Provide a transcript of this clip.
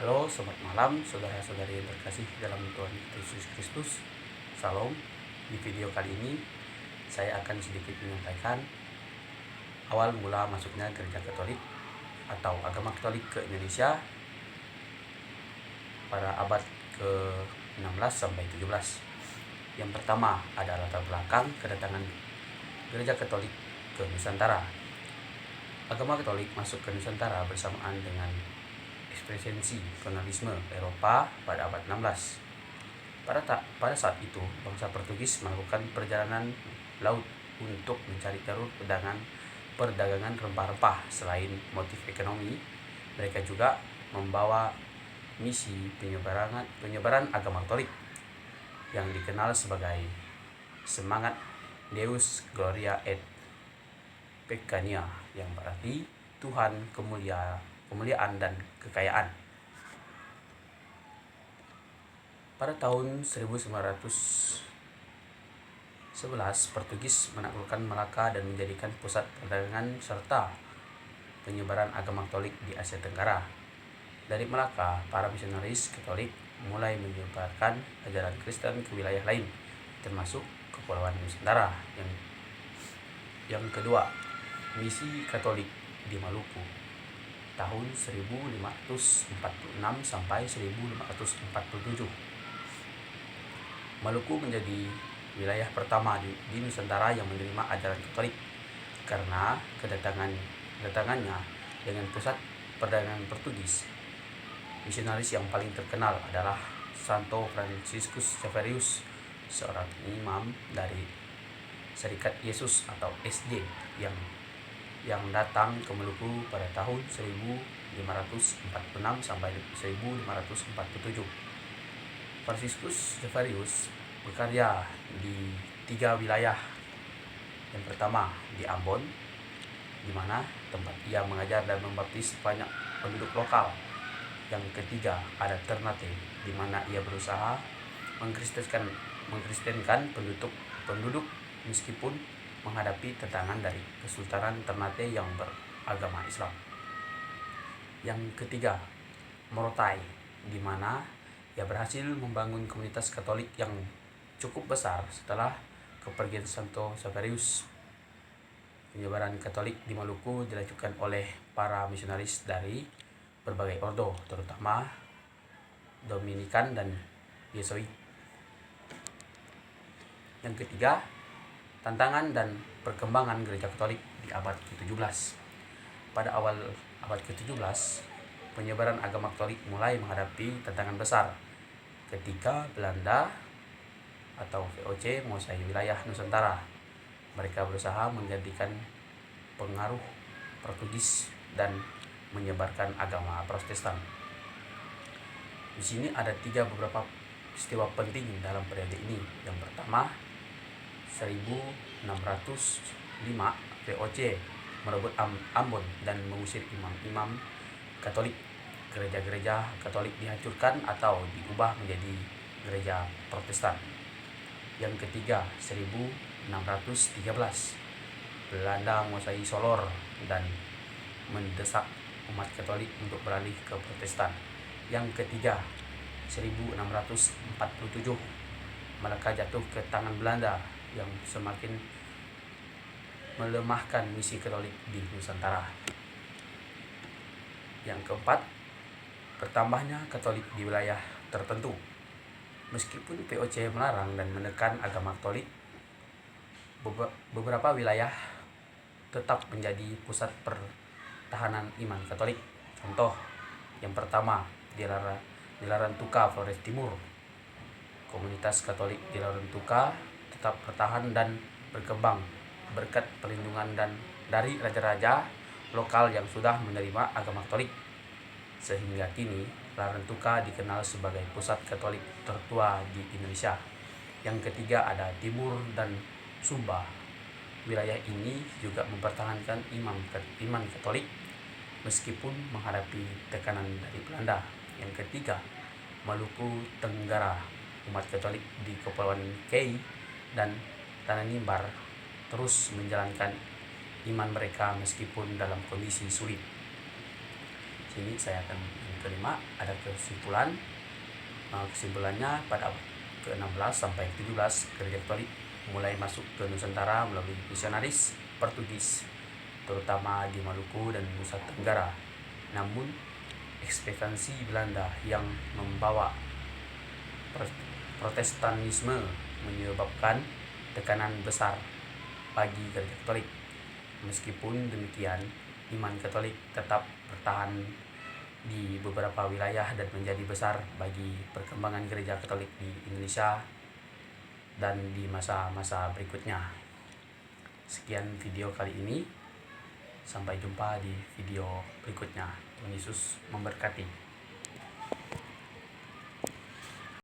Halo, selamat malam saudara-saudari yang terkasih dalam Tuhan Yesus Kristus. Salam. Di video kali ini saya akan sedikit menyampaikan awal mula masuknya gereja Katolik atau agama Katolik ke Indonesia pada abad ke-16 sampai 17. Yang pertama adalah latar belakang kedatangan gereja Katolik ke Nusantara. Agama Katolik masuk ke Nusantara bersamaan dengan ekspansi kolonialisme Eropa pada abad 16. Pada saat itu, bangsa Portugis melakukan perjalanan laut untuk mencari jalur perdagangan rempah-rempah. Selain motif ekonomi, mereka juga membawa misi penyebaran agama Katolik yang dikenal sebagai semangat Deus Gloria et Peccania, yang berarti Tuhan kemuliaan dan kekayaan. Pada tahun 1911, Portugis menaklukkan Malaka dan menjadikan pusat perdagangan serta penyebaran agama Katolik di Asia Tenggara. Dari Malaka, para misionaris Katolik mulai menyebarkan ajaran Kristen ke wilayah lain, termasuk Kepulauan Nusantara. Yang kedua, misi Katolik di Maluku tahun 1546 sampai 1547. Maluku menjadi wilayah pertama di Nusantara yang menerima ajaran Katolik karena kedatangannya dengan pusat perdagangan Portugis. Misionaris yang paling terkenal adalah Santo Franciscus Xaverius, seorang imam dari Serikat Yesus atau SJ yang datang ke Maluku pada tahun 1546 sampai 1547. Franciscus Xaverius bekerja di 3 wilayah. Yang pertama di Ambon, di mana tempat ia mengajar dan membaptis banyak penduduk lokal. Yang ketiga ada Ternate, di mana ia berusaha mengkristenkan penduduk meskipun menghadapi tentangan dari Kesultanan Ternate yang beragama Islam. Yang ketiga, Morotai, di mana ia berhasil membangun komunitas Katolik yang cukup besar setelah kepergian Santo Xaverius. Penyebaran Katolik di Maluku dilakukan oleh para misionaris dari berbagai ordo, terutama Dominikan dan Yesuit. Yang ketiga, tantangan dan perkembangan gereja Katolik di abad ke-17. Pada awal abad ke-17, penyebaran agama Katolik mulai menghadapi tantangan besar ketika Belanda atau VOC menguasai wilayah Nusantara. Mereka berusaha menggantikan pengaruh Portugis dan menyebarkan agama Protestan. Di sini ada beberapa peristiwa penting dalam periode ini. Yang pertama, 1605 VOC merebut Ambon dan mengusir imam-imam Katolik. Gereja-gereja Katolik dihancurkan atau diubah menjadi gereja Protestan. Yang ketiga, 1613 Belanda menguasai Solor dan mendesak umat Katolik untuk beralih ke Protestan. Yang ketiga, 1647 Malaka jatuh ke tangan Belanda yang semakin melemahkan misi Katolik di Nusantara. Yang keempat, bertambahnya Katolik di wilayah tertentu. Meskipun VOC melarang dan menekan agama Katolik, beberapa wilayah tetap menjadi pusat pertahanan iman Katolik. Contoh, yang pertama di Larantuka, Flores Timur. Komunitas Katolik di Larantuka tetap bertahan dan berkembang berkat perlindungan dari raja-raja lokal yang sudah menerima agama Katolik. Sehingga kini Larantuka dikenal sebagai pusat Katolik tertua di Indonesia. Yang ketiga ada Timur dan Sumba. Wilayah ini juga mempertahankan iman Katolik meskipun menghadapi tekanan dari Belanda. Yang ketiga, Maluku Tenggara. Umat Katolik di Kepulauan Kei dan Tanah Nimbar terus menjalankan iman mereka meskipun dalam kondisi sulit. Kini saya akan yang kelima, ada kesimpulan. Kesimpulannya pada abad ke-16 sampai 17 gereja Katolik mulai masuk ke Nusantara melalui misionaris Portugis, terutama di Maluku dan Nusa Tenggara. Namun ekspansi Belanda yang membawa Protestanisme menyebabkan tekanan besar bagi gereja Katolik. Meskipun demikian, iman Katolik tetap bertahan di beberapa wilayah dan menjadi besar bagi perkembangan gereja Katolik di Indonesia dan di masa-masa berikutnya. Sekian video kali ini. Sampai jumpa di video berikutnya. Tuhan Yesus memberkati.